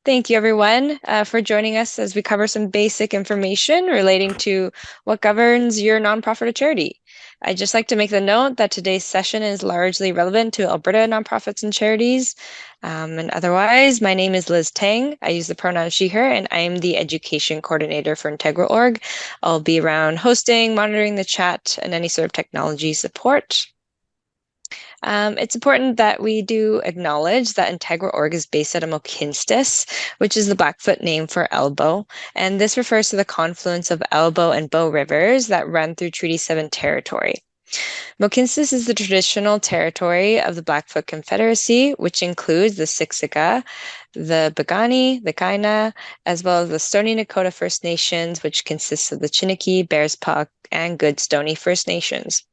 Thank you, everyone, for joining us as we cover some basic information relating to what governs your nonprofit or charity. I'd just like to make the note that today's session is largely relevant to Alberta nonprofits and charities. And otherwise, my name is Liz Tang. I use the pronoun she, her, and I am the education coordinator for IntegralOrg. I'll be around hosting, monitoring the chat, and any sort of technology support. It's important that we do acknowledge that IntegralOrg is based out of Mohkinstsis, which is the Blackfoot name for elbow, and this refers to the confluence of Elbow and Bow rivers that run through Treaty 7 territory. Mohkinstsis is the traditional territory of the Blackfoot Confederacy, which includes the Siksika, the Piikani, the Kainai, as well as the Stoney Nakoda First Nations, which consists of the Chiniki, Bearspaw, and Good Stoney First Nations,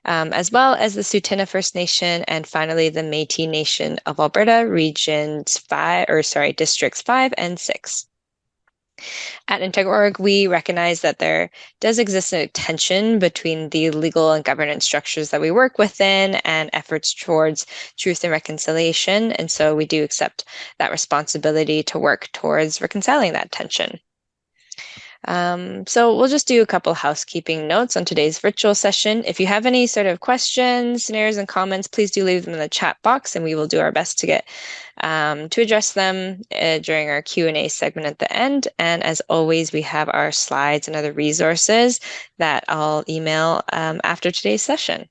as well as the Tsuut'ina First Nation, and finally the Métis Nation of Alberta, districts 5 and 6. At IntegralOrg, we recognize that there does exist a tension between the legal and governance structures that we work within and efforts towards truth and reconciliation. And so we do accept that responsibility to work towards reconciling that tension. So we'll just do a couple housekeeping notes on today's virtual session. If you have any sort of questions, scenarios, and comments, please do leave them in the chat box, and we will do our best to get to address them during our Q&A segment at the end. And as always, we have our slides and other resources that I'll email after today's session.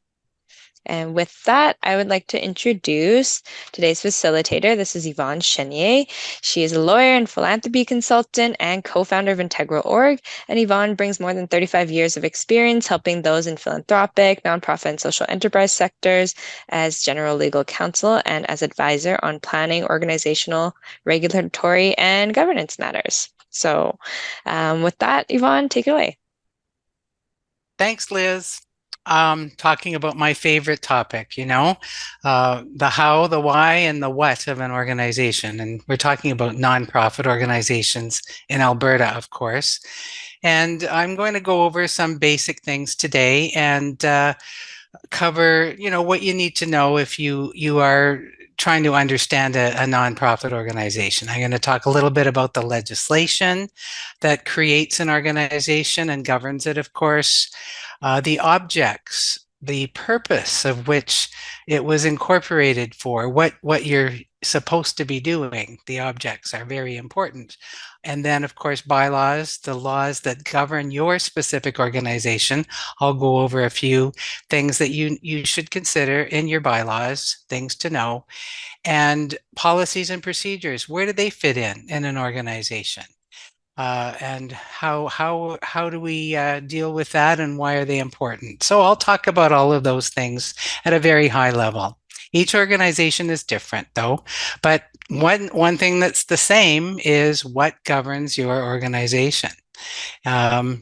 And with that, I would like to introduce today's facilitator. This is Yvonne Chenier. She is a lawyer and philanthropy consultant and co-founder of IntegralOrg. And Yvonne brings more than 35 years of experience helping those in philanthropic, nonprofit, and social enterprise sectors as general legal counsel and as advisor on planning, organizational, regulatory, and governance matters. So with that, Yvonne, take it away. Thanks, Liz. Talking about my favorite topic, the how, the why, and the what of an organization. And we're talking about nonprofit organizations in Alberta, of course. And I'm going to go over some basic things today and cover, what you need to know if you are trying to understand a nonprofit organization. I'm going to talk a little bit about the legislation that creates an organization and governs it, of course, the objects, the purpose of which it was incorporated for, what you're supposed to be doing. The objects are very important. And then, of course, bylaws, the laws that govern your specific organization. I'll go over a few things that you should consider in your bylaws, things to know, and policies and procedures. Where do they fit in an organization? And how do we deal with that, and why are they important? So I'll talk about all of those things at a very high level. Each organization is different, though, but one thing that's the same is what governs your organization. The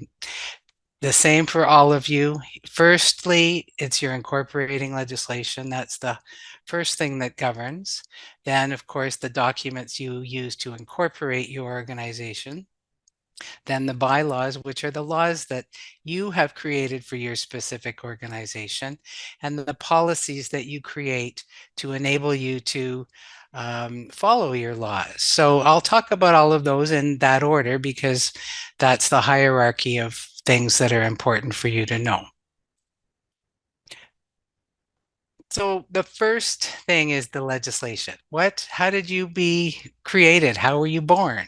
same for all of you. Firstly, it's your incorporating legislation. That's the first thing that governs. Then, of course, the documents you use to incorporate your organization. Then the bylaws, which are the laws that you have created for your specific organization, and the policies that you create to enable you to follow your laws. So I'll talk about all of those in that order because that's the hierarchy of things that are important for you to know. So the first thing is the legislation. How did you be created? How were you born?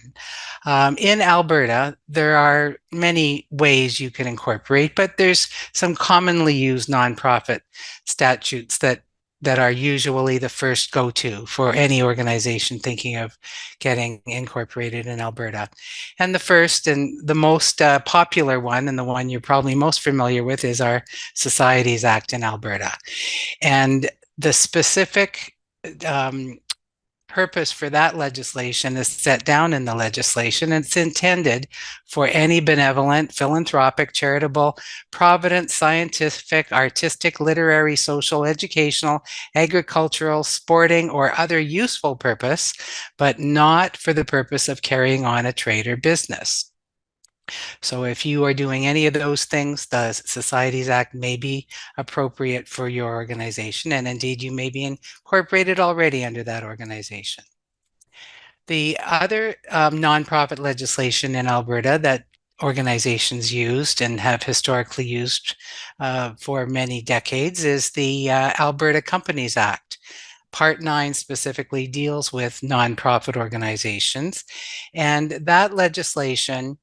In Alberta, there are many ways you can incorporate, but there's some commonly used nonprofit statutes that are usually the first go-to for any organization thinking of getting incorporated in Alberta. And the first and the most popular one, and the one you're probably most familiar with, is our Societies Act in Alberta. And the specific purpose for that legislation is set down in the legislation. It's intended for any benevolent, philanthropic, charitable, provident, scientific, artistic, literary, social, educational, agricultural, sporting, or other useful purpose, but not for the purpose of carrying on a trade or business. So if you are doing any of those things, the Societies Act may be appropriate for your organization, and indeed you may be incorporated already under that organization. The other nonprofit legislation in Alberta that organizations used and have historically used for many decades is the Alberta Companies Act. Part 9 specifically deals with nonprofit organizations, and that legislation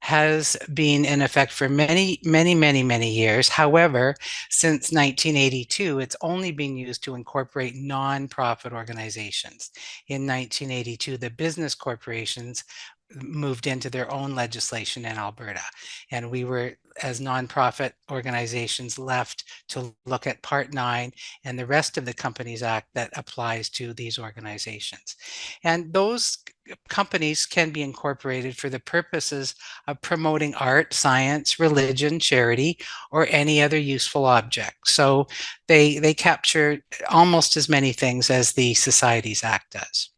has been in effect for many, many, many, many years. However, since 1982, it's only been used to incorporate nonprofit organizations. In 1982, the business corporations moved into their own legislation in Alberta. And we were, as nonprofit organizations, left to look at Part 9 and the rest of the Companies Act that applies to these organizations. And those companies can be incorporated for the purposes of promoting art, science, religion, charity, or any other useful object. So they capture almost as many things as the Societies Act does.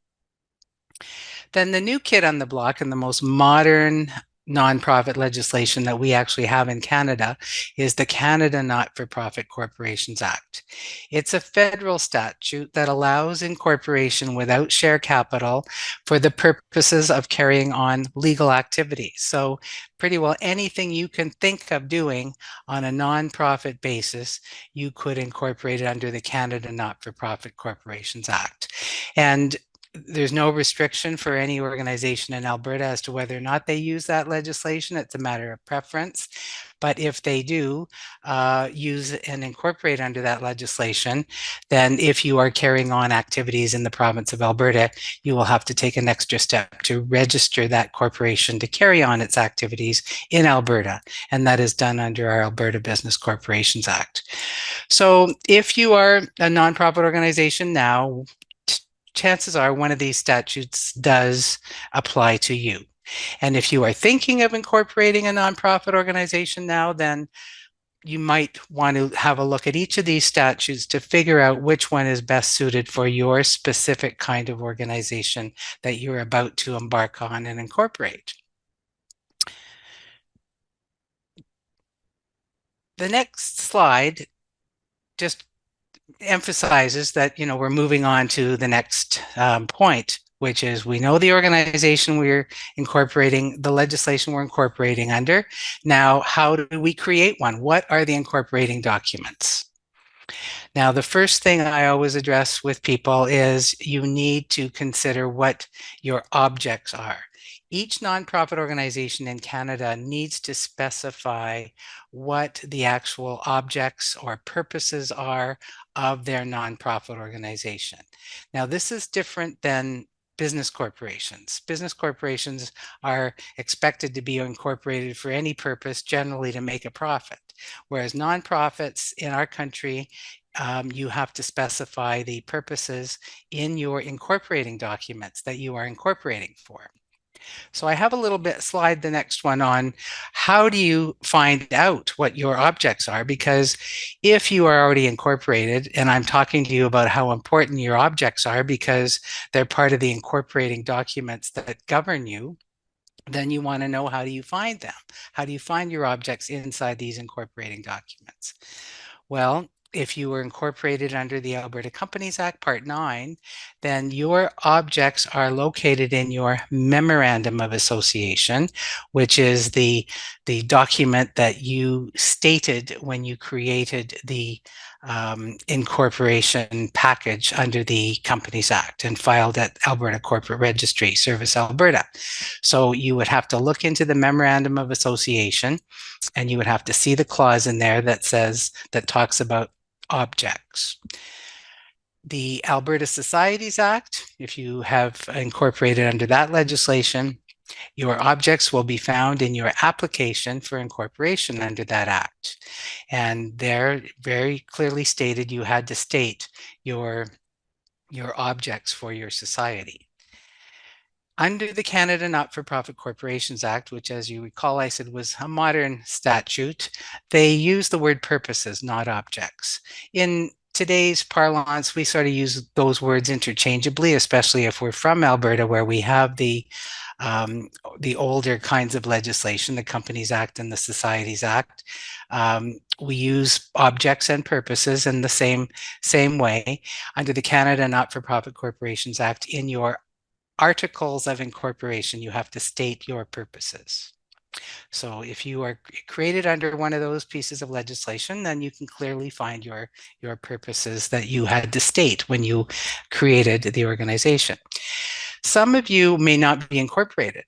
Then the new kid on the block and the most modern nonprofit legislation that we actually have in Canada is the Canada Not-for-Profit Corporations Act. It's a federal statute that allows incorporation without share capital for the purposes of carrying on legal activities. So pretty well anything you can think of doing on a nonprofit basis, you could incorporate it under the Canada Not-for-Profit Corporations Act. And there's no restriction for any organization in Alberta as to whether or not they use that legislation. It's a matter of preference. But if they do use and incorporate under that legislation, then if you are carrying on activities in the province of Alberta, you will have to take an extra step to register that corporation to carry on its activities in Alberta. And that is done under our Alberta Business Corporations Act. So if you are a nonprofit organization now, chances are one of these statutes does apply to you. And if you are thinking of incorporating a nonprofit organization now, then you might want to have a look at each of these statutes to figure out which one is best suited for your specific kind of organization that you're about to embark on and incorporate. The next slide just emphasizes that, we're moving on to the next point, which is we know the organization we're incorporating, the legislation we're incorporating under. Now, how do we create one? What are the incorporating documents? Now, the first thing I always address with people is you need to consider what your objects are. Each nonprofit organization in Canada needs to specify what the actual objects or purposes are of their nonprofit organization. Now, this is different than business corporations. Business corporations are expected to be incorporated for any purpose, generally to make a profit. Whereas nonprofits in our country, you have to specify the purposes in your incorporating documents that you are incorporating for. So I have a little bit slide the next one on how do you find out what your objects are, because if you are already incorporated, and I'm talking to you about how important your objects are because they're part of the incorporating documents that govern you, then you want to know, how do you find them? How do you find your objects inside these incorporating documents? Well, if you were incorporated under the Alberta Companies Act, Part 9, then your objects are located in your Memorandum of Association, which is the document that you stated when you created the incorporation package under the Companies Act and filed at Alberta Corporate Registry, Service Alberta. So you would have to look into the Memorandum of Association, and you would have to see the clause in there that talks about objects. The Alberta Societies Act, if you have incorporated under that legislation, your objects will be found in your application for incorporation under that act. And there, very clearly stated, you had to state your objects for your society. Under the Canada Not-for-Profit Corporations Act, which, as you recall, I said was a modern statute, they use the word purposes, not objects. In today's parlance, we sort of use those words interchangeably, especially if we're from Alberta, where we have the older kinds of legislation, the Companies Act and the Societies Act. We use objects and purposes in the same way. Under the Canada Not-for-Profit Corporations Act, in your articles of incorporation, you have to state your purposes. So if you are created under one of those pieces of legislation, then you can clearly find your purposes that you had to state when you created the organization. Some of you may not be incorporated.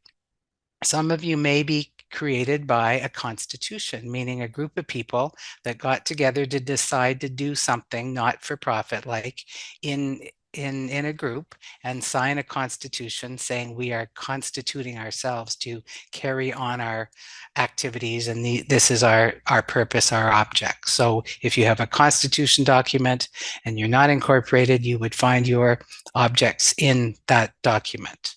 Some of you may be created by a constitution, meaning a group of people that got together to decide to do something not for profit, like in a group, and sign a constitution saying we are constituting ourselves to carry on our activities, and this is our purpose, our object. So if you have a constitution document and you're not incorporated, you would find your objects in that document.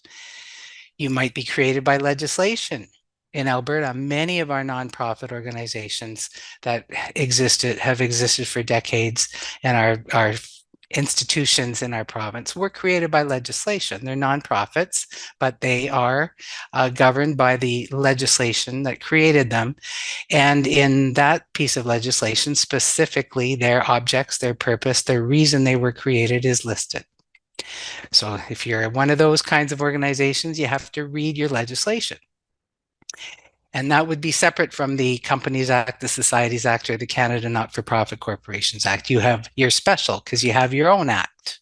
You might be created by legislation. In Alberta, many of our nonprofit organizations that have existed for decades, and our institutions in our province were created by legislation. They're nonprofits, but they are governed by the legislation that created them. And in that piece of legislation, specifically, their objects, their purpose, their reason they were created is listed. So if you're one of those kinds of organizations, you have to read your legislation. And that would be separate from the Companies Act, the Societies Act, or the Canada Not-for-Profit Corporations Act. You're special because you have your own act.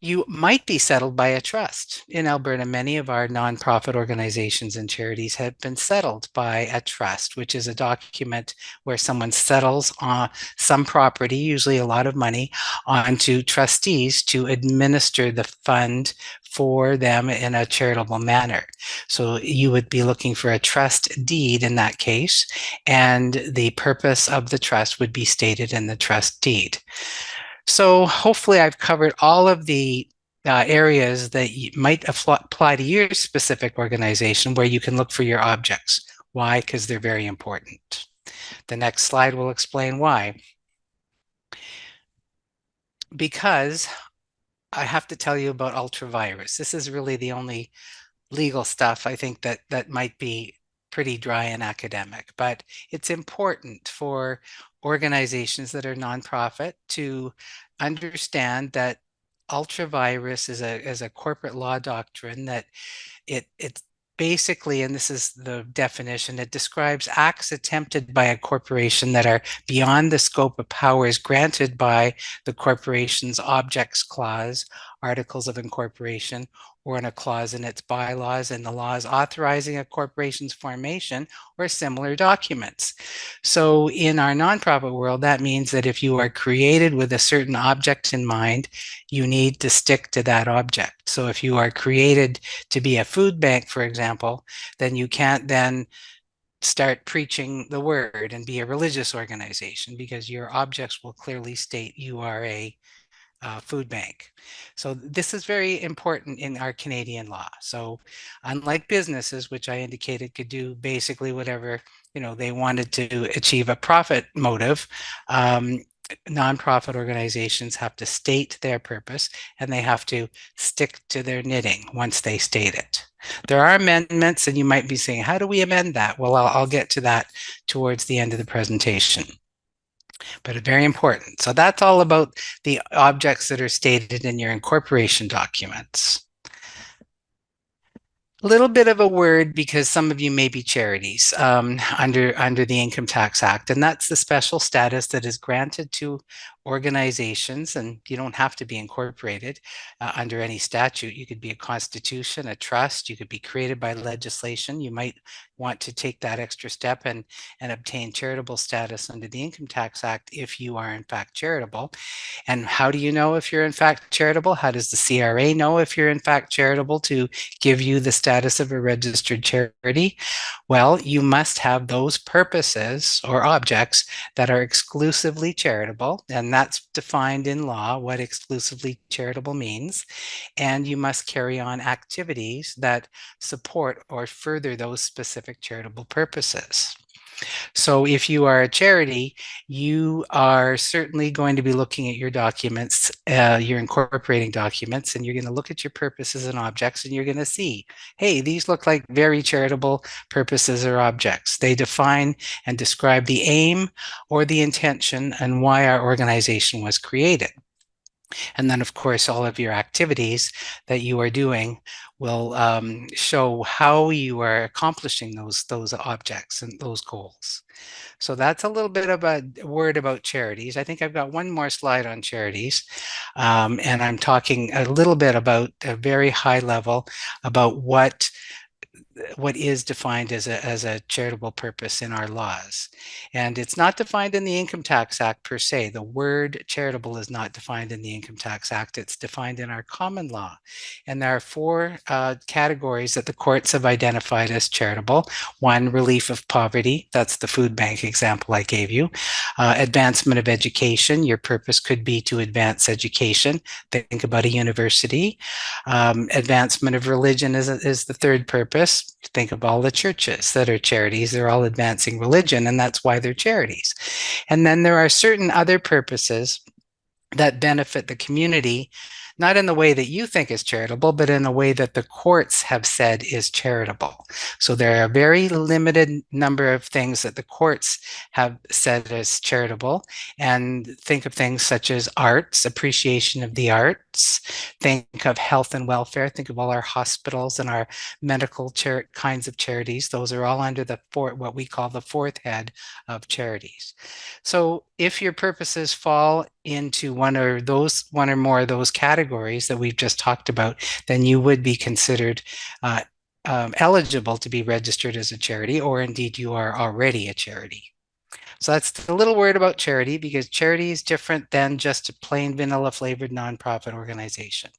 You might be settled by a trust. In Alberta, many of our nonprofit organizations and charities have been settled by a trust, which is a document where someone settles on some property, usually a lot of money, onto trustees to administer the fund for them in a charitable manner. So you would be looking for a trust deed in that case, and the purpose of the trust would be stated in the trust deed. So hopefully I've covered all of the areas that might apply to your specific organization where you can look for your objects. Why? Because they're very important. The next slide will explain why. Because I have to tell you about ultravirus. This is really the only legal stuff I think that might be pretty dry and academic, but it's important for organizations that are nonprofit to understand that ultravirus is a corporate law doctrine that it's basically, and this is the definition, it describes acts attempted by a corporation that are beyond the scope of powers granted by the corporation's objects clause, articles of incorporation, or in a clause in its bylaws and the laws authorizing a corporation's formation or similar documents. So in our nonprofit world, that means that if you are created with a certain object in mind, you need to stick to that object. So if you are created to be a food bank, for example, then you can't then start preaching the word and be a religious organization, because your objects will clearly state you are a food bank. So this is very important in our Canadian law. So unlike businesses, which I indicated could do basically whatever they wanted to achieve a profit motive, nonprofit organizations have to state their purpose, and they have to stick to their knitting once they state it. There are amendments, and you might be saying, how do we amend that? Well, I'll get to that towards the end of the presentation, but it's very important. So that's all about the objects that are stated in your incorporation documents. A little bit of a word, because some of you may be charities under the Income Tax Act, and that's the special status that is granted to organizations, and you don't have to be incorporated under any statute. You could be a constitution, a trust, you could be created by legislation. You might want to take that extra step and obtain charitable status under the Income Tax Act if you are in fact charitable. And how do you know if you're in fact charitable? How does the CRA know if you're in fact charitable to give you the status of a registered charity? Well, you must have those purposes or objects that are exclusively charitable, and that's defined in law, what exclusively charitable means. And you must carry on activities that support or further those specific charitable purposes. So if you are a charity, you are certainly going to be looking at your documents, your incorporating documents, and you're going to look at your purposes and objects, and you're going to see, hey, these look like very charitable purposes or objects. They define and describe the aim or the intention and why our organization was created. And then, of course, all of your activities that you are doing will show how you are accomplishing those objects and those goals. So that's a little bit of a word about charities. I think I've got one more slide on charities. And I'm talking a little bit about a very high level about what is defined as a charitable purpose in our laws. And it's not defined in the Income Tax Act per se. The word charitable is not defined in the Income Tax Act. It's defined in our common law. And there are four categories that the courts have identified as charitable. One, relief of poverty. That's the food bank example I gave you. Advancement of education. Your purpose could be to advance education. Think about a university. Advancement of religion is the third purpose. Think of all the churches that are charities. They're all advancing religion, and that's why they're charities. And then there are certain other purposes that benefit the community, not in the way that you think is charitable, but in a way that the courts have said is charitable. So there are a very limited number of things that the courts have said is charitable. And think of things such as arts, appreciation of the arts. Think of health and welfare. Think of all our hospitals and our medical kinds of charities. Those are all under what we call the fourth head of charities. So if your purposes fall into one or more of those categories that we've just talked about, then you would be considered eligible to be registered as a charity, or indeed you are already a charity. So that's a little word about charity, because charity is different than just a plain vanilla flavored nonprofit organization.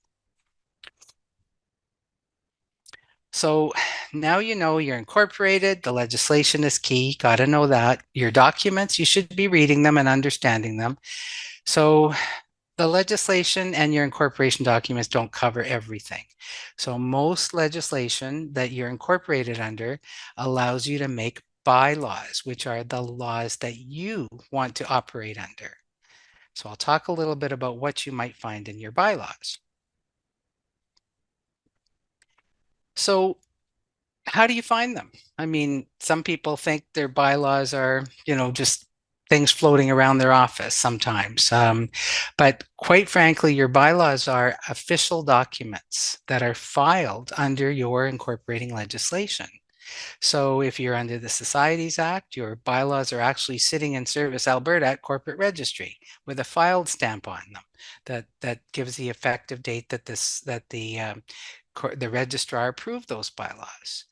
So now you know you're incorporated. The legislation is key. Got to know that. Your documents, you should be reading them and understanding them. So the legislation and your incorporation documents don't cover everything. So most legislation that you're incorporated under allows you to make bylaws, which are the laws that you want to operate under. So I'll talk a little bit about what you might find in your bylaws. So how do you find them? I mean, some people think their bylaws are, just things floating around their office sometimes. But quite frankly, your bylaws are official documents that are filed under your incorporating legislation. So if you're under the Societies Act, your bylaws are actually sitting in Service Alberta at Corporate Registry with a filed stamp on them that gives the effective date that the registrar approved those bylaws.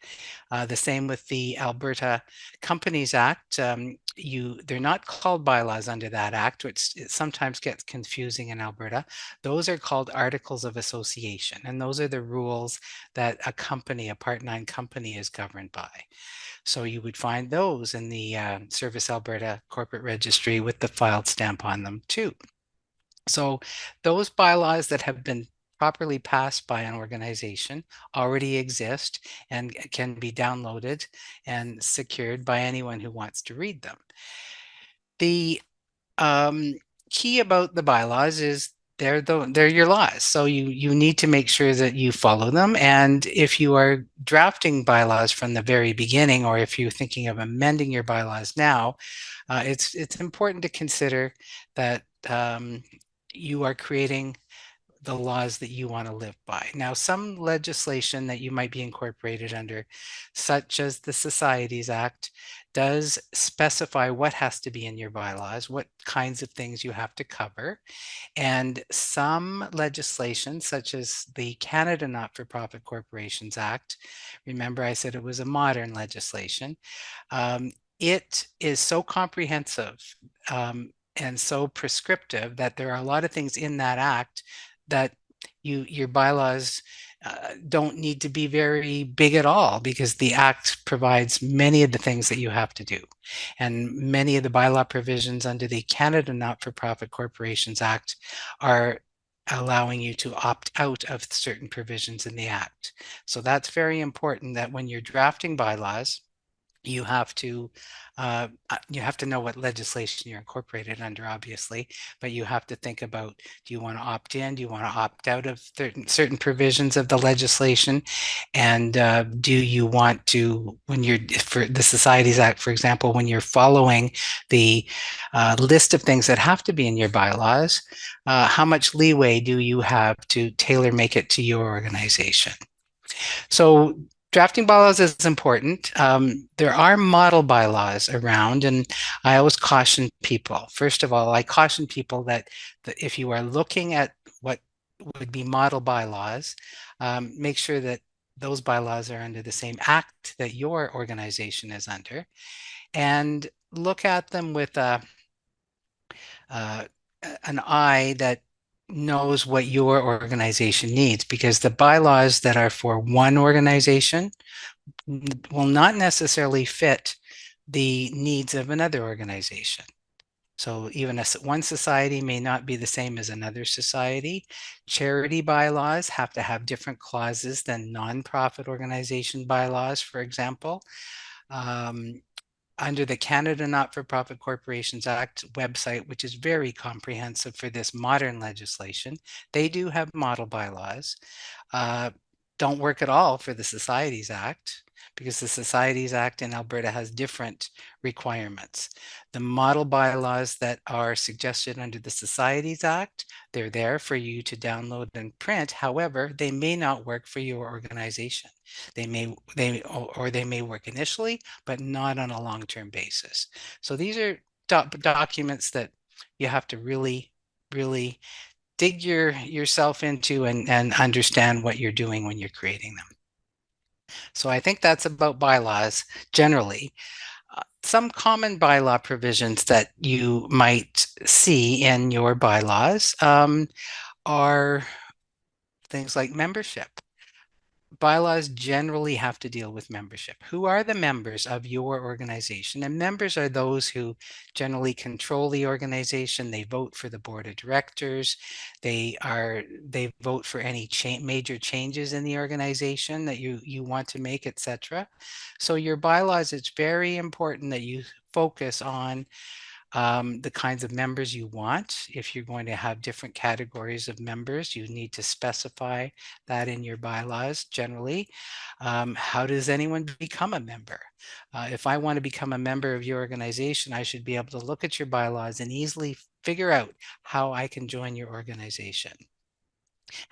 The same with the Alberta Companies Act. They're not called bylaws under that act, which it sometimes gets confusing in Alberta. Those are called Articles of Association, and those are the rules that a Part 9 company is governed by. So you would find those in the Service Alberta Corporate Registry with the filed stamp on them too. So those bylaws that have been properly passed by an organization already exist and can be downloaded and secured by anyone who wants to read them. The key about the bylaws is they're your laws. So you need to make sure that you follow them. And if you are drafting bylaws from the very beginning, or if you're thinking of amending your bylaws now, it's important to consider that you are creating the laws that you want to live by. Now, some legislation that you might be incorporated under, such as the Societies Act, does specify what has to be in your bylaws, what kinds of things you have to cover. And some legislation, such as the Canada Not-for-Profit Corporations Act, remember I said it was a modern legislation, it is so comprehensive and so prescriptive that there are a lot of things in that act that your bylaws don't need to be very big at all, because the act provides many of the things that you have to do. And many of the bylaw provisions under the Canada Not-for-Profit Corporations Act are allowing you to opt out of certain provisions in the act. So that's very important, that when you're drafting bylaws, you have to know what legislation you're incorporated under, obviously, but you have to think about, do you want to opt in? Do you want to opt out of certain provisions of the legislation? And do you want to, when you're, for the Societies Act, for example, when you're following the list of things that have to be in your bylaws, how much leeway do you have to tailor make it to your organization? So drafting bylaws is important. There are model bylaws around, and I always caution people. First of all, I caution people that if you are looking at what would be model bylaws, make sure that those bylaws are under the same act that your organization is under, and look at them with uh, an eye that knows what your organization needs, because the bylaws that are for one organization will not necessarily fit the needs of another organization. So even one society may not be the same as another society. Charity bylaws have to have different clauses than nonprofit organization bylaws, for example. Um, Under the Canada Not-for-Profit Corporations Act website, which is very comprehensive for this modern legislation, they do have model bylaws. Uh, don't work at all for the Societies Act, because the Societies Act in Alberta has different requirements. The model bylaws that are suggested under the Societies Act, they're there for you to download and print. However, they may not work for your organization. They may work initially, but not on a long-term basis. So these are documents that you have to really dig yourself into and understand what you're doing when you're creating them. So I think that's about bylaws generally. Some common bylaw provisions that you might see in your bylaws are things like membership. Bylaws generally have to deal with membership. Who are the members of your organization? And members are those who generally control the organization. They vote for the board of directors. They vote for any major changes in the organization that you want to make, etc. So your bylaws, it's very important that you focus on the kinds of members you want. If you're going to have different categories of members, you need to specify that in your bylaws generally. How does anyone become a member? If I want to become a member of your organization, I should be able to look at your bylaws and easily figure out how I can join your organization.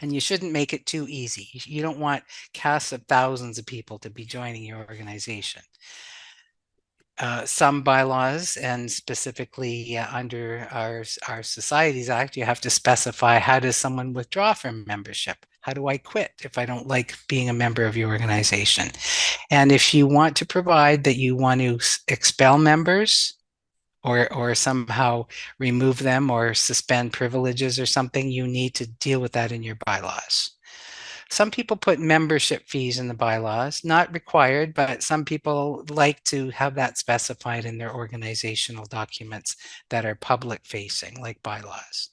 And you shouldn't make it too easy. You don't want casts of thousands of people to be joining your organization. Some bylaws, and specifically under our Societies Act, you have to specify, how does someone withdraw from membership? How do I quit if I don't like being a member of your organization? And if you want to provide that you want to expel members or somehow remove them or suspend privileges or something, you need to deal with that in your bylaws. Some people put membership fees in the bylaws, not required, but some people like to have that specified in their organizational documents that are public facing, like bylaws.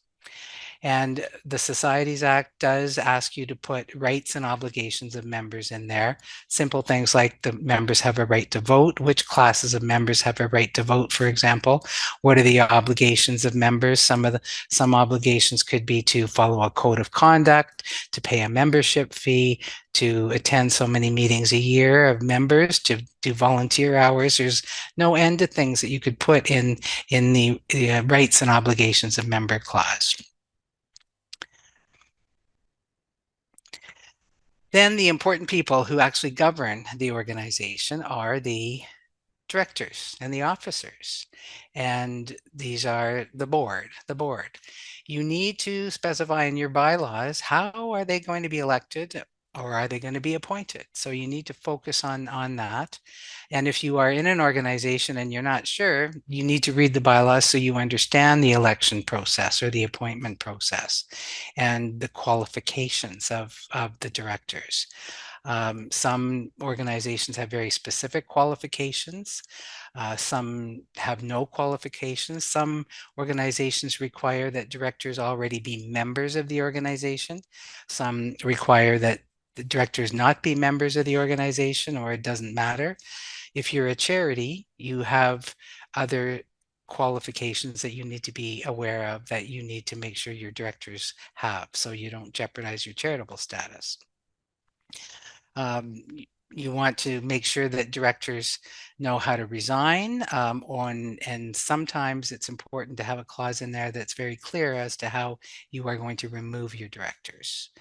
And the Societies Act does ask you to put rights and obligations of members in there. Simple things like the members have a right to vote, which classes of members have a right to vote, for example. What are the obligations of members? Some obligations could be to follow a code of conduct, to pay a membership fee, to attend so many meetings a year of members, to do volunteer hours. There's no end to things that you could put in the rights and obligations of member clause. Then the important people who actually govern the organization are the directors and the officers. And these are the board. You need to specify in your bylaws, how are they going to be elected or are they going to be appointed? So you need to focus on that. And if you are in an organization and you're not sure, you need to read the bylaws so you understand the election process or the appointment process and the qualifications of the directors. Some organizations have very specific qualifications. Some have no qualifications. Some organizations require that directors already be members of the organization. Some require that the directors not be members of the organization, or it doesn't matter. If you're a charity, you have other qualifications that you need to be aware of that you need to make sure your directors have so you don't jeopardize your charitable status. You want to make sure that directors know how to resign, and sometimes it's important to have a clause in there that's very clear as to how you are going to remove your directors.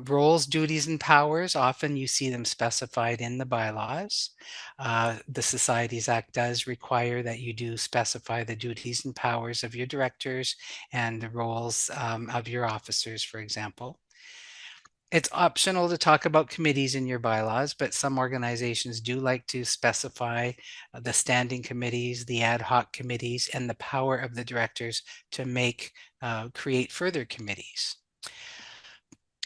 Roles, duties, and powers, often you see them specified in the bylaws. The Societies Act does require that you do specify the duties and powers of your directors and the roles of your officers, for example. It's optional to talk about committees in your bylaws, but some organizations do like to specify the standing committees, the ad hoc committees, and the power of the directors to create further committees.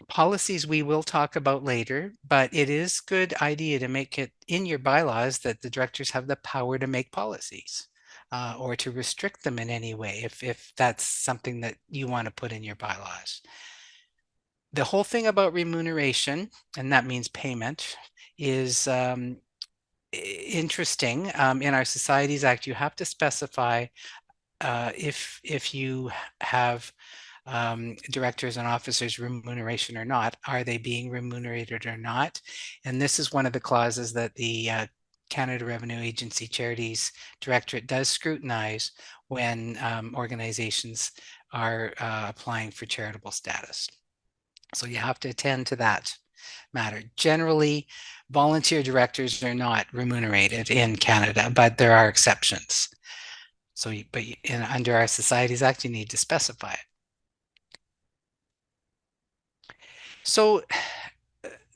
Policies we will talk about later, but it is a good idea to make it in your bylaws that the directors have the power to make policies or to restrict them in any way if that's something that you want to put in your bylaws. The whole thing about remuneration, and that means payment, is interesting. In our Societies Act, you have to specify if you have directors and officers remuneration or not. Are they being remunerated or not? And this is one of the clauses that the Canada Revenue Agency Charities Directorate does scrutinize when organizations are applying for charitable status. So you have to attend to that matter. Generally, volunteer directors are not remunerated in Canada, but there are exceptions. So, under our Societies Act, you need to specify it. So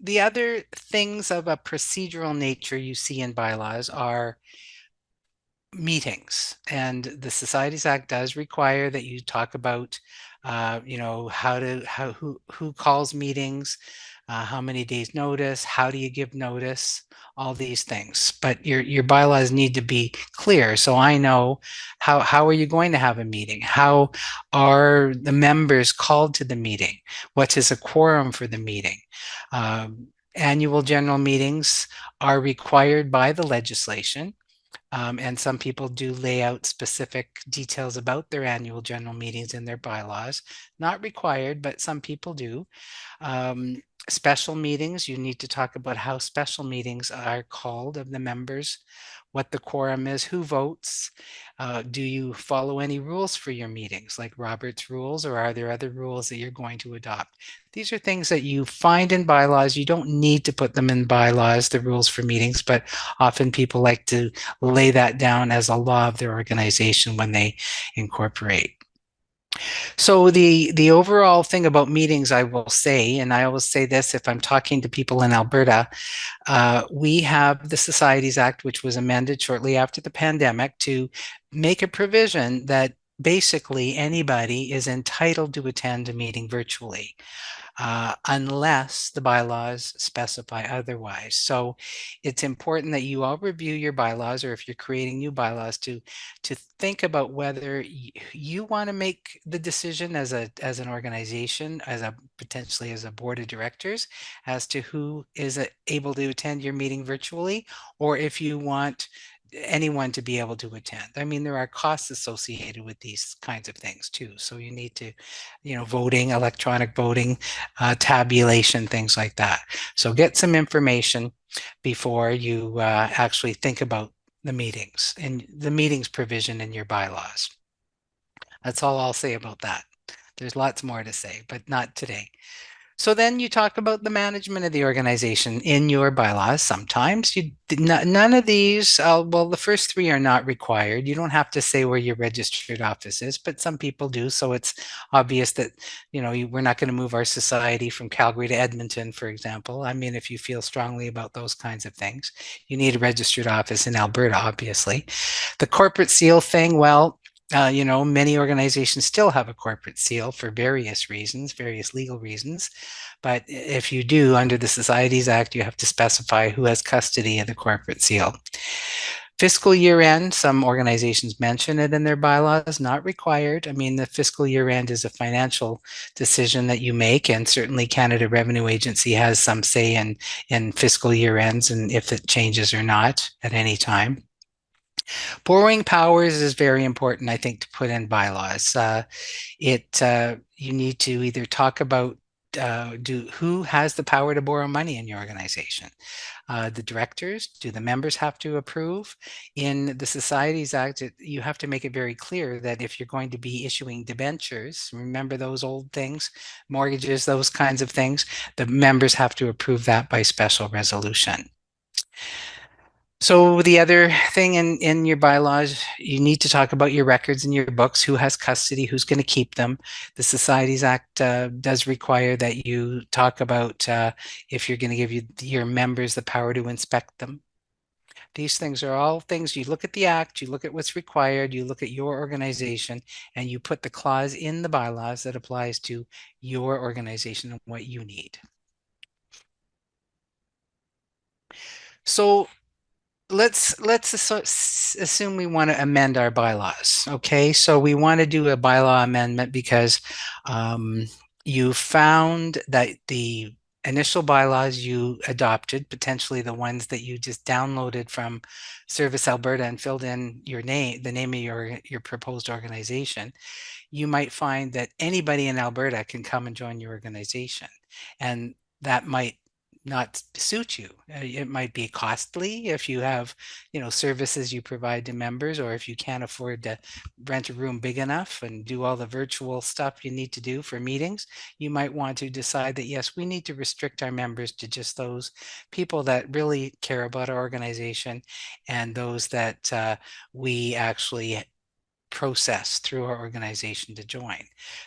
the other things of a procedural nature you see in bylaws are meetings, and the Societies Act does require that you talk about who calls meetings, how many days notice, how do you give notice, all these things. But your bylaws need to be clear, so I know how are you going to have a meeting, how are the members called to the meeting, what is a quorum for the meeting. Annual general meetings are required by the legislation. And some people do lay out specific details about their annual general meetings in their bylaws. Not required, but some people do. Special meetings, you need to talk about how special meetings are called of the members, what the quorum is, who votes. Do you follow any rules for your meetings, like Robert's rules, or are there other rules that you're going to adopt? These are things that you find in bylaws. You don't need to put them in bylaws, the rules for meetings, but often people like to lay that down as a law of their organization when they incorporate. So the overall thing about meetings, I will say, and I always say this if I'm talking to people in Alberta, we have the Societies Act, which was amended shortly after the pandemic to make a provision that basically anybody is entitled to attend a meeting virtually. Unless the bylaws specify otherwise. So it's important that you all review your bylaws, or if you're creating new bylaws, to think about whether you want to make the decision as an organization, potentially as a board of directors, as to who is able to attend your meeting virtually, or if you want anyone to be able to attend. I mean, there are costs associated with these kinds of things too. So you need to, voting, electronic voting, tabulation, things like that. So get some information before you actually think about the meetings and the meetings provision in your bylaws. That's all I'll say about that. There's lots more to say, but not today. So then you talk about the management of the organization in your bylaws. Sometimes none of these, well, the first three are not required. You don't have to say where your registered office is, but some people do. So it's obvious that, we're not going to move our society from Calgary to Edmonton, for example. I mean, if you feel strongly about those kinds of things, you need a registered office in Alberta, obviously. The corporate seal thing, well, many organizations still have a corporate seal for various reasons, various legal reasons. But if you do, under the Societies Act, you have to specify who has custody of the corporate seal. Fiscal year end, some organizations mention it in their bylaws, not required. I mean, the fiscal year end is a financial decision that you make, and certainly Canada Revenue Agency has some say in fiscal year ends and if it changes or not at any time. Borrowing powers is very important, I think, to put in bylaws. You need to either talk about who has the power to borrow money in your organization. The directors, do the members have to approve? In the Societies Act, you have to make it very clear that if you're going to be issuing debentures, remember those old things, mortgages, those kinds of things, the members have to approve that by special resolution. So the other thing in your bylaws, you need to talk about your records and your books, who has custody, who's going to keep them. The Societies Act does require that you talk about if you're going to give your members the power to inspect them. These things are all things you look at the act, you look at what's required, you look at your organization, and you put the clause in the bylaws that applies to your organization and what you need. So let's assume we want to amend our bylaws. Okay, so we want to do a bylaw amendment because you found that the initial bylaws you adopted, potentially the ones that you just downloaded from Service Alberta and filled in your name, the name of your proposed organization, you might find that anybody in Alberta can come and join your organization, and that might not suit you. It might be costly if you have, services you provide to members, or if you can't afford to rent a room big enough and do all the virtual stuff you need to do for meetings. You might want to decide that, yes, we need to restrict our members to just those people that really care about our organization and those that we actually process through our organization to join.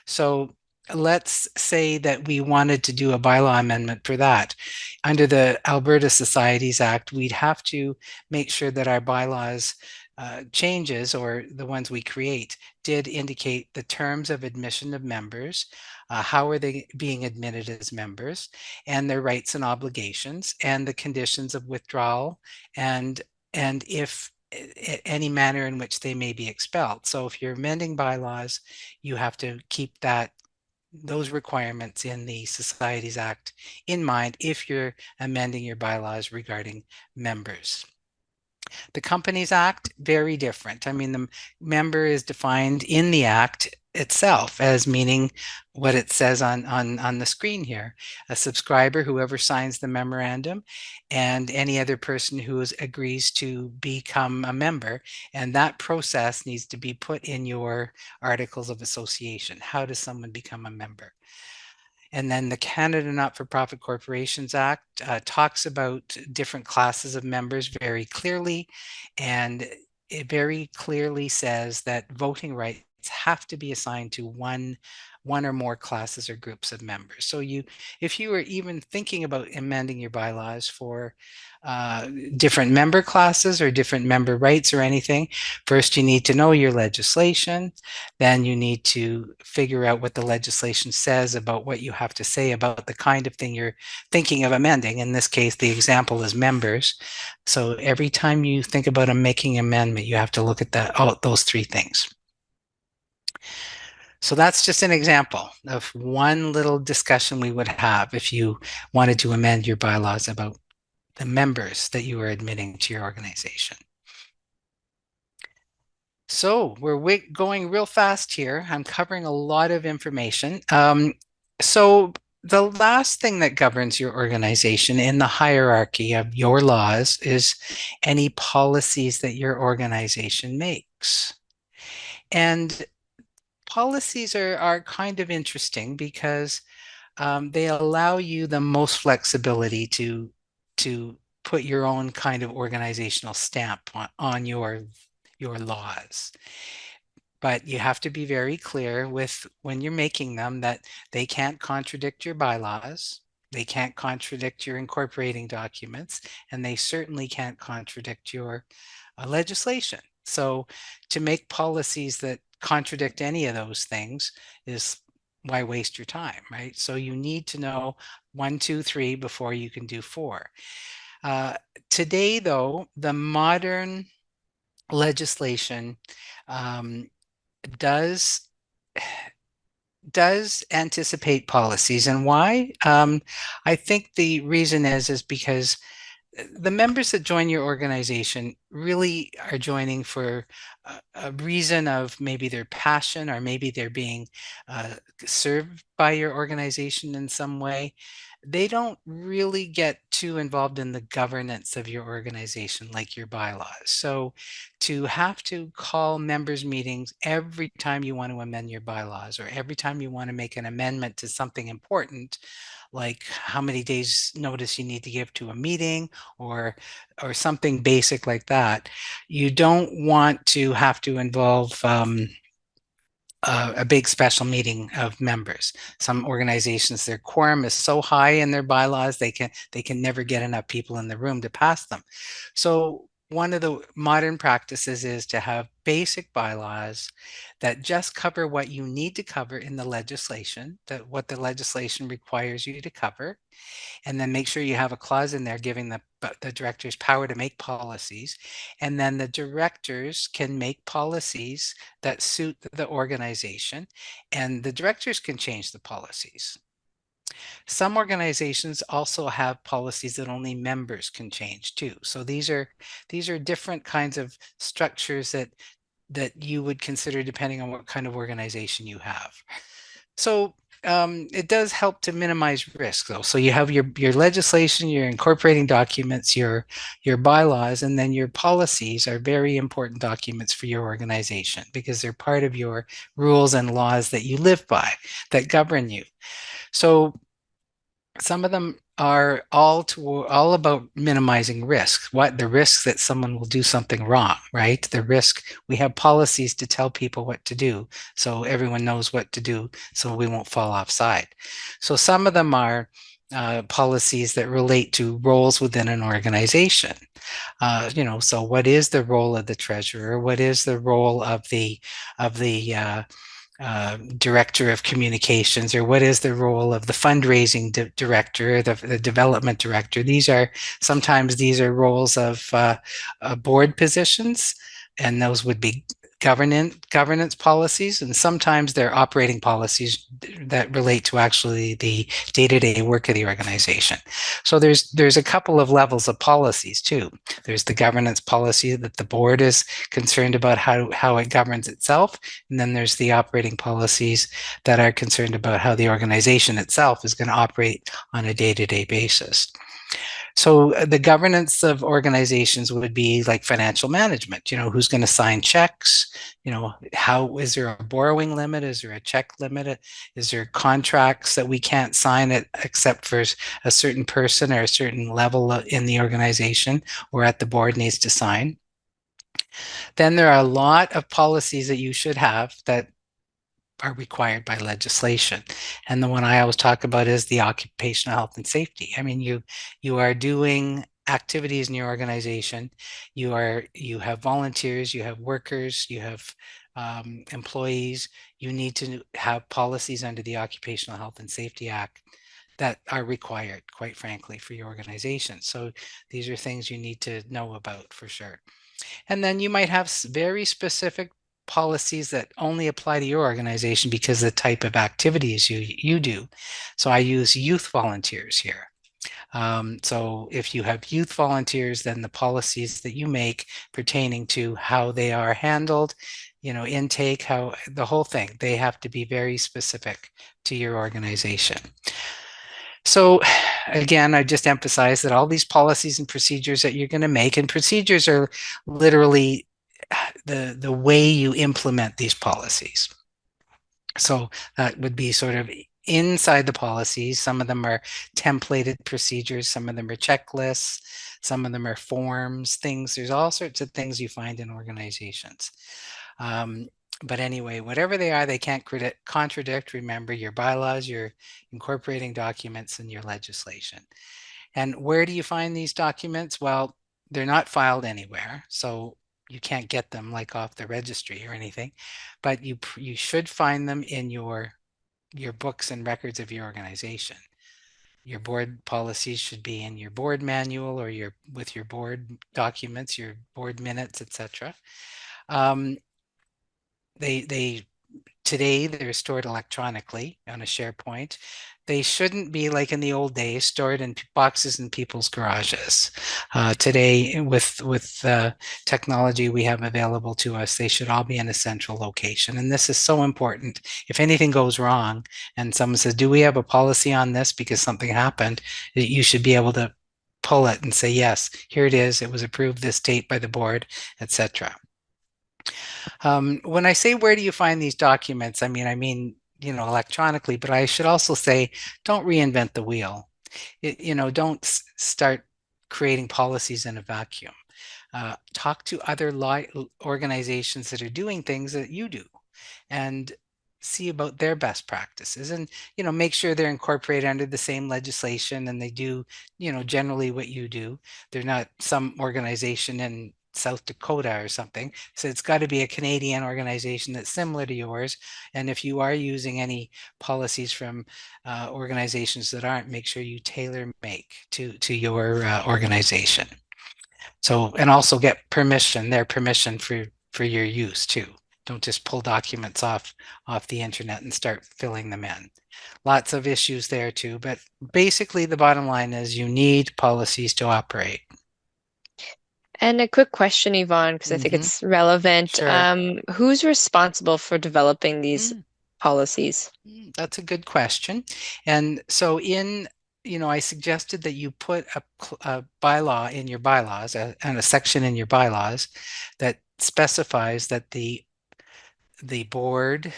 So let's say that we wanted to do a bylaw amendment for that. Under the Alberta Societies Act, we'd have to make sure that our bylaws changes, or the ones we create, did indicate the terms of admission of members, how are they being admitted as members, and their rights and obligations, and the conditions of withdrawal, and if any manner in which they may be expelled. So if you're amending bylaws, you have to keep those requirements in the Societies Act in mind if you're amending your bylaws regarding members. The Companies Act, very different. I mean, the member is defined in the Act itself as meaning what it says on the screen here. A subscriber, whoever signs the memorandum, and any other person who agrees to become a member. And that process needs to be put in your Articles of Association. How does someone become a member? And then the Canada Not-for-Profit Corporations Act talks about different classes of members very clearly, and it very clearly says that voting rights have to be assigned to one or more classes or groups of members. So if you were even thinking about amending your bylaws for different member classes or different member rights or anything, first you need to know your legislation. Then you need to figure out what the legislation says about what you have to say about the kind of thing you're thinking of amending. In this case, the example is members. So every time you think about making an amendment, you have to look at those three things. So that's just an example of one little discussion we would have if you wanted to amend your bylaws about the members that you are admitting to your organization. So we're going real fast here. I'm covering a lot of information. So the last thing that governs your organization in the hierarchy of your laws is any policies that your organization makes. And policies are kind of interesting because they allow you the most flexibility to put your own kind of organizational stamp on your laws. But you have to be very clear when you're making them that they can't contradict your bylaws, they can't contradict your incorporating documents, and they certainly can't contradict your legislation. So to make policies that contradict any of those things is why waste your time, right? So you need to know 1, 2, 3 before you can do 4. Today, though, the modern legislation um, does does anticipate policies. And why? I think the reason is because the members that join your organization really are joining for a reason of maybe their passion, or maybe they're being uh, served by your organization in some way. They don't really get too involved in the governance of your organization like your bylaws. So to have to call members meetings every time you want to amend your bylaws, or every time you want to make an amendment to something important, like how many days notice you need to give to a meeting, or something basic like that, you don't want to have to involve a big special meeting of members. Some organizations, their quorum is so high in their bylaws, they can never get enough people in the room to pass them. So one of the modern practices is to have basic bylaws that just cover what you need to cover in the legislation, that what the legislation requires you to cover, and then make sure you have a clause in there giving the directors power to make policies. And then the directors can make policies that suit the organization, and the directors can change the policies. Some organizations also have policies that only members can change too. So these are different kinds of structures that you would consider depending on what kind of organization you have. So it does help to minimize risk, though. So you have your legislation, your incorporating documents, your bylaws, and then your policies are very important documents for your organization because they're part of your rules and laws that you live by, that govern you. So some of them are all about minimizing risks. What the risks that someone will do something wrong, right? The risk, we have policies to tell people what to do, so everyone knows what to do, so we won't fall offside. So some of them are policies that relate to roles within an organization. So what is the role of the treasurer? What is the role of the director of communications, or what is the role of the fundraising director, the development director? These are roles of board positions, and those would be governance policies, and sometimes they're operating policies that relate to actually the day-to-day work of the organization. So there's a couple of levels of policies too. There's the governance policy that the board is concerned about how it governs itself, and then there's the operating policies that are concerned about how the organization itself is going to operate on a day-to-day basis. So the governance of organizations would be like financial management, who's going to sign checks, how is there a borrowing limit? Is there a check limit? Is there contracts that we can't sign it except for a certain person or a certain level in the organization or at the board needs to sign? Then there are a lot of policies that you should have that are required by legislation. And the one I always talk about is the occupational health and safety. I mean, you are doing activities in your organization. You have volunteers, you have workers, you have employees. You need to have policies under the Occupational Health and Safety Act that are required, quite frankly, for your organization. So these are things you need to know about for sure. And then you might have very specific policies that only apply to your organization because of the type of activities you do. So I use youth volunteers here. So if you have youth volunteers, then the policies that you make pertaining to how they are handled, intake, how the whole thing, they have to be very specific to your organization. So again, I just emphasize that all these policies and procedures that you're going to make, and procedures are literally the way you implement these policies. So that would be sort of inside the policies. Some of them are templated procedures, some of them are checklists, some of them are forms, things. There's all sorts of things you find in organizations. But anyway, whatever they are, they can't contradict, remember, your bylaws, your incorporating documents, and your legislation. And where do you find these documents? Well, they're not filed anywhere, so you can't get them like off the registry or anything, but you should find them in your books and records of your organization. Your board policies should be in your board manual or with your board documents, your board minutes, etc. Um, they Today they're stored electronically on a SharePoint. They shouldn't be like in the old days, stored in boxes in people's garages. Today, with technology we have available to us, they should all be in a central location. And this is so important. If anything goes wrong and someone says, do we have a policy on this because something happened, you should be able to pull it and say, yes, here it is. It was approved this date by the board, etc. When I say where do you find these documents, I mean, electronically, but I should also say, don't reinvent the wheel. Don't start creating policies in a vacuum. Talk to other organizations that are doing things that you do and see about their best practices, and make sure they're incorporated under the same legislation and they do generally what you do. They're not some organization in South Dakota or something, so it's got to be a Canadian organization that's similar to yours. And if you are using any policies from organizations that aren't, make sure you tailor make to your organization. So, and also get their permission for your use too. Don't just pull documents off the internet and start filling them in. Lots of issues there too, but basically the bottom line is you need policies to operate. And a quick question, Yvonne, because I think Hmm. it's relevant. Sure. Who's responsible for developing these Mm, policies? that's a good question. And so I suggested that you put a bylaw in your bylaws and a section in your bylaws that specifies that the board,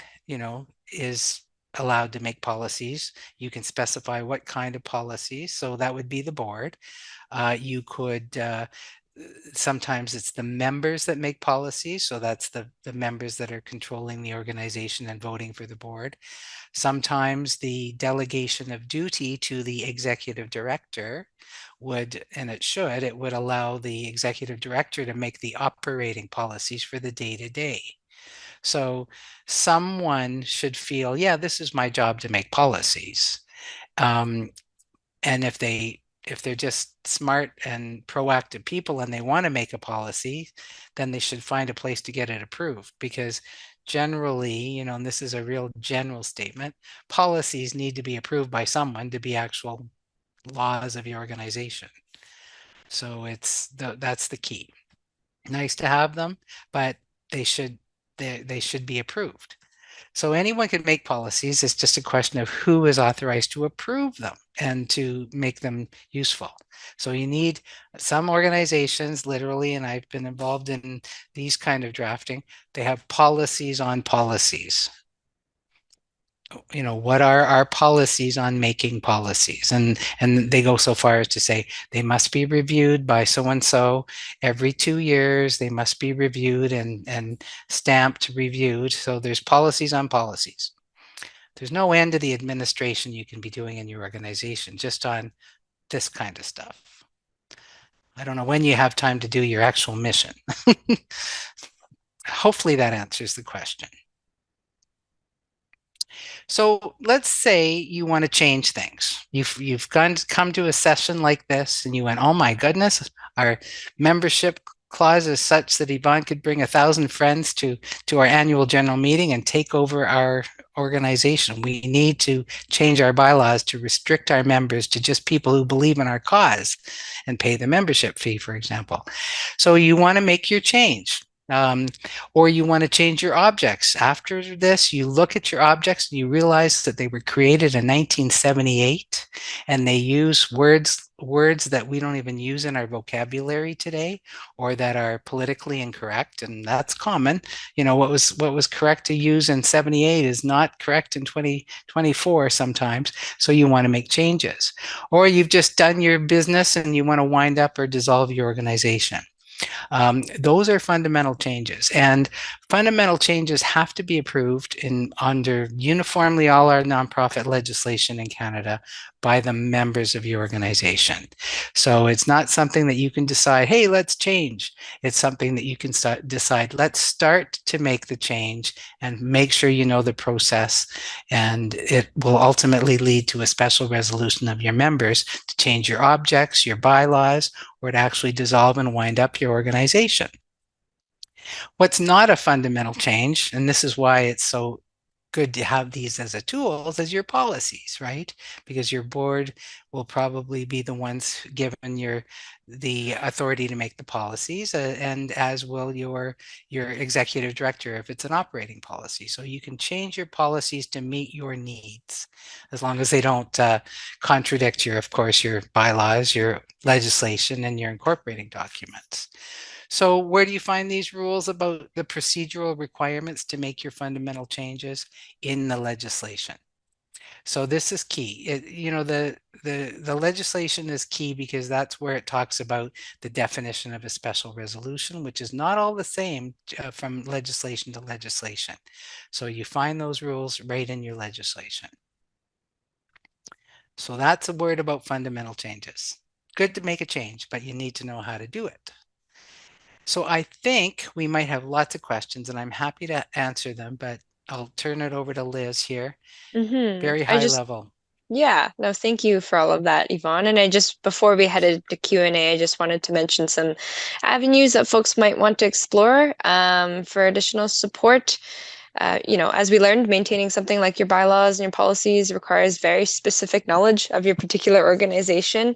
is allowed to make policies. You can specify what kind of policies. So that would be the board. You could, sometimes it's the members that make policies. So that's the members that are controlling the organization and voting for the board. Sometimes the delegation of duty to the executive director would, and it would allow the executive director to make the operating policies for the day to day. So someone should feel, yeah, this is my job to make policies. Um, and if they're just smart and proactive people and they want to make a policy, then they should find a place to get it approved, because generally, and this is a real general statement, policies need to be approved by someone to be actual laws of your organization. So that's the key. Nice to have them, but they should they should be approved. So anyone can make policies. It's just a question of who is authorized to approve them and to make them useful. So you need some organizations, literally, and I've been involved in these kind of drafting, they have policies on policies. What are our policies on making policies? And they go so far as to say they must be reviewed by so and so every 2 years. They must be reviewed and stamped reviewed. So there's policies on policies. There's no end to the administration you can be doing in your organization just on this kind of stuff. I don't know when you have time to do your actual mission. Hopefully that answers the question. So let's say you want to change things. You've come to a session like this and you went, oh my goodness, our membership clause is such that Yvonne could bring 1,000 friends to our annual general meeting and take over our organization. We need to change our bylaws to restrict our members to just people who believe in our cause and pay the membership fee, for example. So you want to make your change. Or you want to change your objects. After this, you look at your objects and you realize that they were created in 1978 and they use words that we don't even use in our vocabulary today, or that are politically incorrect, and that's common. What was correct to use in 78 is not correct in 2024 sometimes, so you want to make changes. Or you've just done your business and you want to wind up or dissolve your organization. Those are fundamental changes. And fundamental changes have to be approved under uniformly all our nonprofit legislation in Canada by the members of your organization. So it's not something that you can decide, hey, let's change. It's something that you can decide, let's start to make the change and make sure you know the process. And it will ultimately lead to a special resolution of your members to change your objects, your bylaws, or to actually dissolve and wind up your organization. What's not a fundamental change, and this is why it's so good to have these as a tool, is your policies, right? Because your board will probably be the ones given the authority to make the policies, and as will your executive director if it's an operating policy. So you can change your policies to meet your needs, as long as they don't contradict of course, your bylaws, your legislation, and your incorporating documents. So where do you find these rules about the procedural requirements to make your fundamental changes? In the legislation. So this is key. The legislation is key because that's where it talks about the definition of a special resolution, which is not all the same from legislation to legislation. So you find those rules right in your legislation. So that's a word about fundamental changes. Good to make a change, but you need to know how to do it. So I think we might have lots of questions and I'm happy to answer them, but I'll turn it over to Liz here. Very I high just level. Yeah, no, thank you for all of that, Yvonne. And I just, before we headed to Q&A, I just wanted to mention some avenues that folks might want to explore for additional support. As we learned, maintaining something like your bylaws and your policies requires very specific knowledge of your particular organization.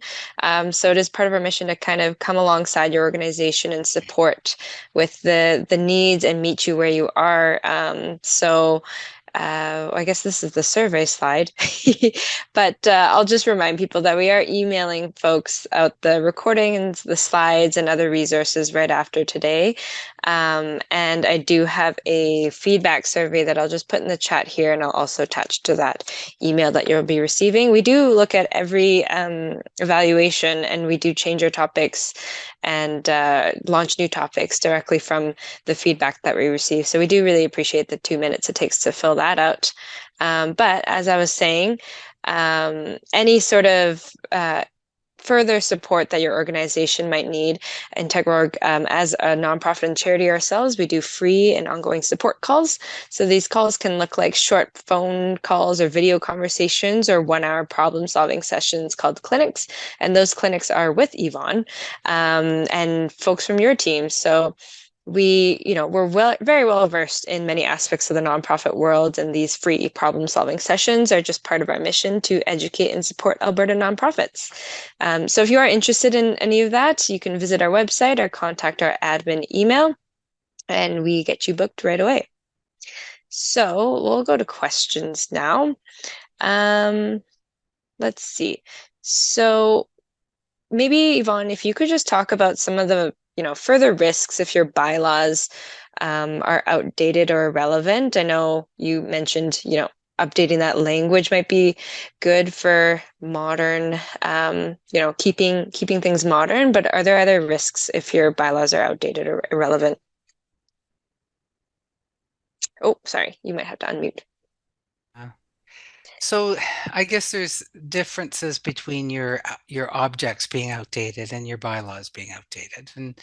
So it is part of our mission to kind of come alongside your organization and support with the needs and meet you where you are. I guess this is the survey slide, but I'll just remind people that we are emailing folks out the recording and the slides and other resources right after today. And I do have a feedback survey that I'll just put in the chat here, and I'll also attach to that email that you'll be receiving. We do look at every evaluation, and we do change our topics and launch new topics directly from the feedback that we receive. So we do really appreciate the 2 minutes it takes to fill that out. But as I was saying, any sort of further support that your organization might need, IntegralOrg, as a nonprofit and charity ourselves, we do free and ongoing support calls. So these calls can look like short phone calls or video conversations or 1 hour problem-solving sessions called clinics. And those clinics are with Yvonne and folks from your team. So we're very well versed in many aspects of the nonprofit world, and these free problem-solving sessions are just part of our mission to educate and support Alberta nonprofits. So if you are interested in any of that, you can visit our website or contact our admin email, and we get you booked right away. So we'll go to questions now. Let's see. So maybe, Yvonne, if you could just talk about some of the further risks if your bylaws are outdated or irrelevant. I know you mentioned, updating that language might be good for modern, keeping things modern, but are there other risks if your bylaws are outdated or irrelevant? Oh, sorry, you might have to unmute. So I guess there's differences between your objects being outdated and your bylaws being outdated, and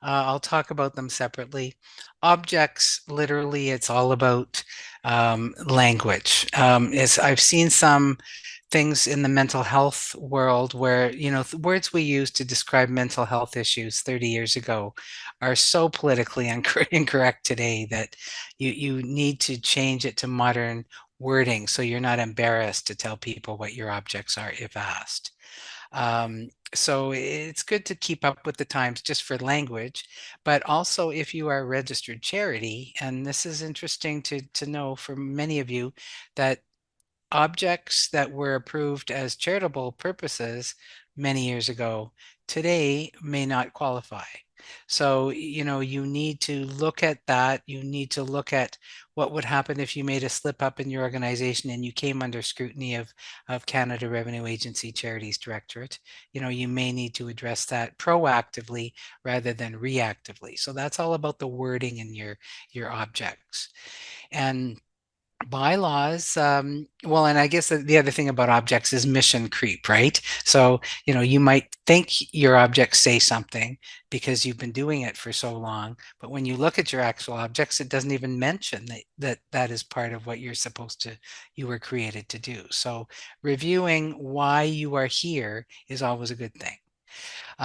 I'll talk about them separately. Objects, literally, it's all about language. I've seen some things in the mental health world where, the words we used to describe mental health issues 30 years ago are so politically incorrect today that you need to change it to modern wording so you're not embarrassed to tell people what your objects are if asked. So it's good to keep up with the times just for language, but also if you are a registered charity, and this is interesting to know for many of you, that objects that were approved as charitable purposes many years ago today may not qualify. So, you need to look at that. You need to look at what would happen if you made a slip up in your organization and you came under scrutiny of Canada Revenue Agency Charities Directorate. You may need to address that proactively rather than reactively. So that's all about the wording in your objects. And bylaws, well, and I guess the other thing about objects is mission creep, right? So, you might think your objects say something because you've been doing it for so long, but when you look at your actual objects, it doesn't even mention that is part of what you were created to do. So reviewing why you are here is always a good thing.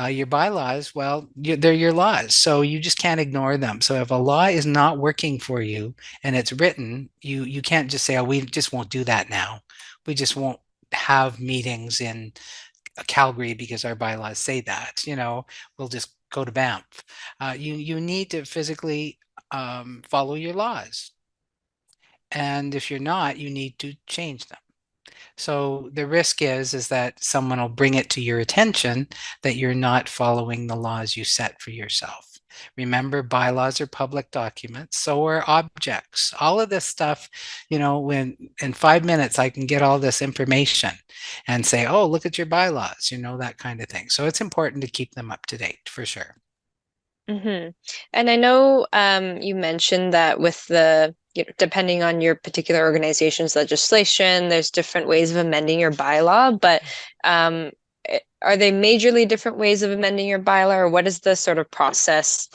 Your bylaws, well, they're your laws, so you just can't ignore them. So if a law is not working for you and it's written, you can't just say, "Oh, we just won't do that now. We just won't have meetings in Calgary because our bylaws say that." We'll just go to Banff. You need to physically follow your laws, and if you're not, you need to change them. So the risk is that someone will bring it to your attention that you're not following the laws you set for yourself. Remember, bylaws are public documents, so are objects. All of this stuff, when in 5 minutes I can get all this information and say, "Oh, look at your bylaws," that kind of thing. So it's important to keep them up to date for sure. Hmm. And I know you mentioned that with depending on your particular organization's legislation, there's different ways of amending your bylaw, but um, are they majorly different ways of amending your bylaw, or what does the sort of process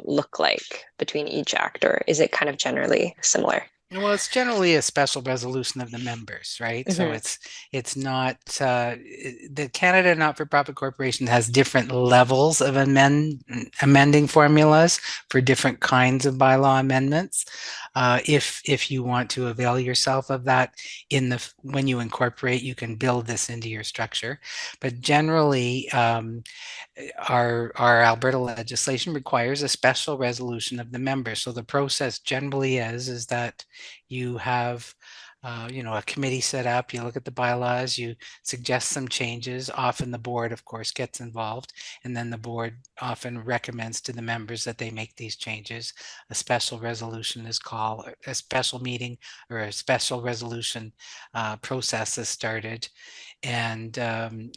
look like between each actor? Is it kind of generally similar? Well, it's generally a special resolution of the members, right? So Hmm. it's not the Canada Not-for-Profit Corporation has different levels of amending formulas for different kinds of bylaw amendments. If you want to avail yourself of that when you incorporate, you can build this into your structure. But generally, our Alberta legislation requires a special resolution of the members. So the process generally is that you have a committee set up, you look at the bylaws, you suggest some changes. Often the board, of course, gets involved, and then the board often recommends to the members that they make these changes. A special resolution is called, a special meeting or a special resolution process is started. And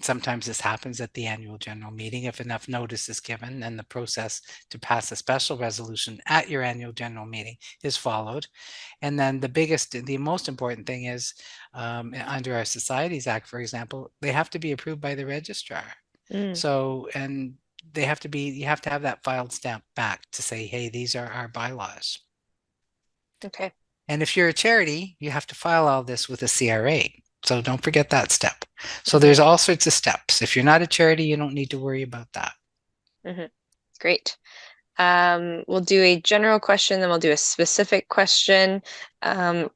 sometimes this happens at the annual general meeting. If enough notice is given, then the process to pass a special resolution at your annual general meeting is followed. And then the most important thing is under our Societies Act, for example, they have to be approved by the registrar. Mm, So, and you have to have that filed stamp back to say, "Hey, these are our bylaws." okay. And if you're a charity, you have to file all this with a CRA. So don't forget that step. So Hmm. there's all sorts of steps. If you're not a charity, you don't need to worry about that. Hmm. Great. We'll do a general question, then we'll do a specific question. Um,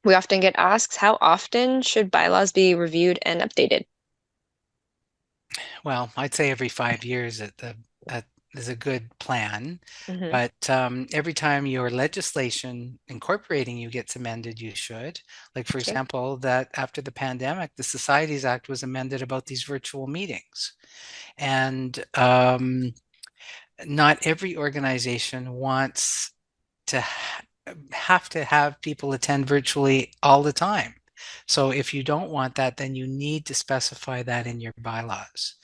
we often get asked, how often should bylaws be reviewed and updated? Well, I'd say every 5 years that is a good plan. Hmm. But every time your legislation incorporating you gets amended, you should. Like, for Okay. example, that after the pandemic, the Societies Act was amended about these virtual meetings. And not every organization wants to have to have people attend virtually all the time. So if you don't want that, then you need to specify that in your bylaws.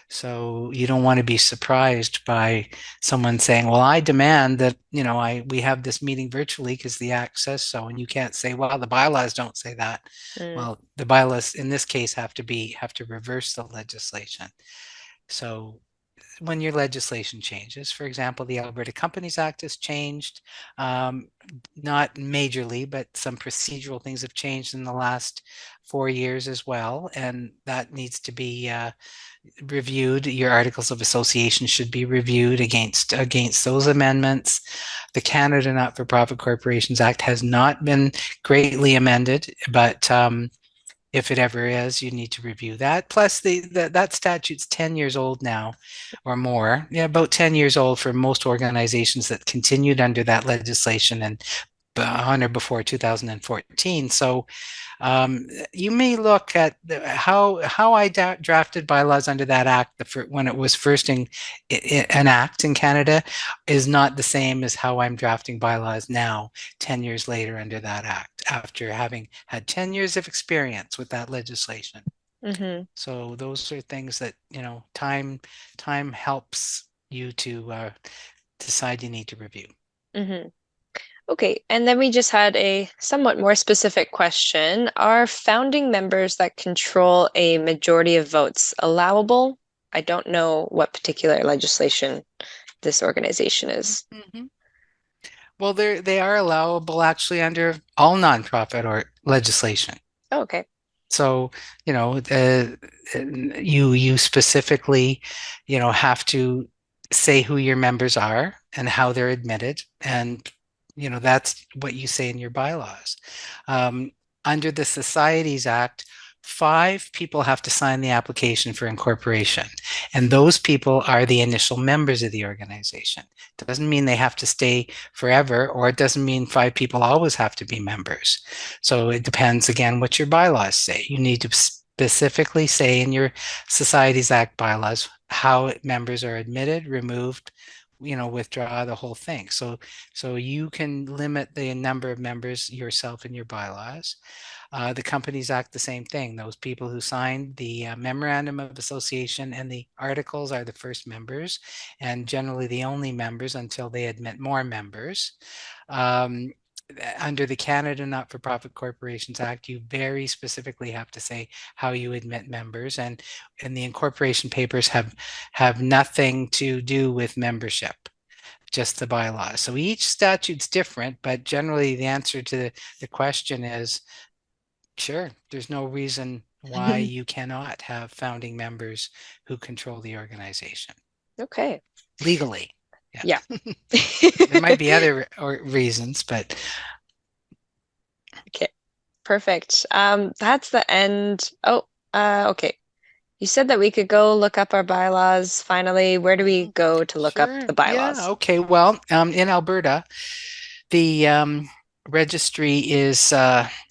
So you don't want to be surprised by someone saying, "Well, I demand that, we have this meeting virtually because the act says so." And you can't say, "Well, the bylaws don't say that." Mm, Well, the bylaws in this case have to reverse the legislation. So when your legislation changes. For example, the Alberta Companies Act has changed, um, not majorly, but some procedural things have changed in the last 4 years as well, and that needs to be reviewed. Your articles of association should be reviewed against those amendments. The Canada Not-for-Profit Corporations Act has not been greatly amended, but if it ever is, you need to review that. Plus, that statute's 10 years old now or more. Yeah, about 10 years old for most organizations that continued under that legislation. And on or before 2014. So you may look at how I drafted bylaws under that act when it was first an act in Canada is not the same as how I'm drafting bylaws now, 10 years later under that act, after having had 10 years of experience with that legislation. Mm-hmm. So those are things that, time helps you to decide you need to review. Mm-hmm. Okay, and then we just had a somewhat more specific question. Are founding members that control a majority of votes allowable? I don't know what particular legislation this organization is. Mhm. Well, they are allowable actually under all nonprofit or legislation. Oh, okay. So, you specifically, have to say who your members are and how they're admitted, and that's what you say in your bylaws. Um, Under the Societies Act, 5 people have to sign the application for incorporation, and those people are the initial members of the organization. It doesn't mean they have to stay forever, or it doesn't mean 5 people always have to be members. So it depends again what your bylaws say. You need to specifically say in your Societies Act bylaws how members are admitted, removed, withdraw the whole thing. So you can limit the number of members yourself in your bylaws. The Companies Act, the same thing. Those people who signed the memorandum of association and the articles are the first members, and generally the only members until they admit more members. Um, Under the Canada Not-for-Profit Corporations Act, you very specifically have to say how you admit members, and the incorporation papers have nothing to do with membership, just the bylaws. So each statute's different, but generally the answer to the question is sure. There's no reason why you cannot have founding members who control the organization Okay. legally. Yeah. Yeah. There might be other reasons, but Okay. Perfect. That's the end. Oh, okay. You said that we could go look up our bylaws finally. Where do we go to look up sure. the Yeah. bylaws? Okay. Well, in Alberta, the registry is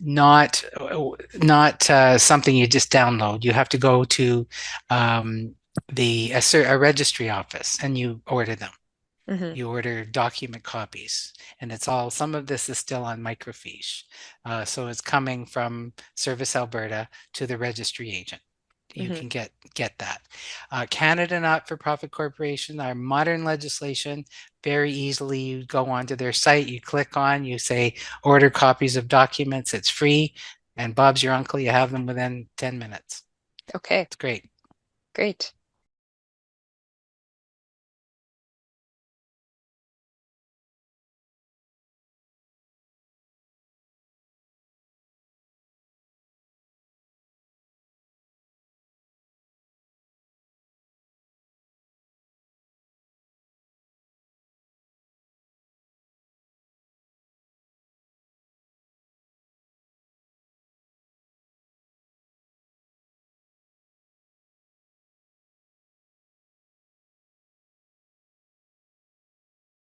not something you just download. You have to go to um, a registry office and you order them. Hmm. You order document copies, and some of this is still on microfiche. So it's coming from Service Alberta to the registry agent. You Hmm. can get that. Canada Not-for-Profit Corporation, our modern legislation, very easily you go onto their site, you click on, you say order copies of documents, it's free, and Bob's your uncle, you have them within 10 minutes. Okay, It's great. great.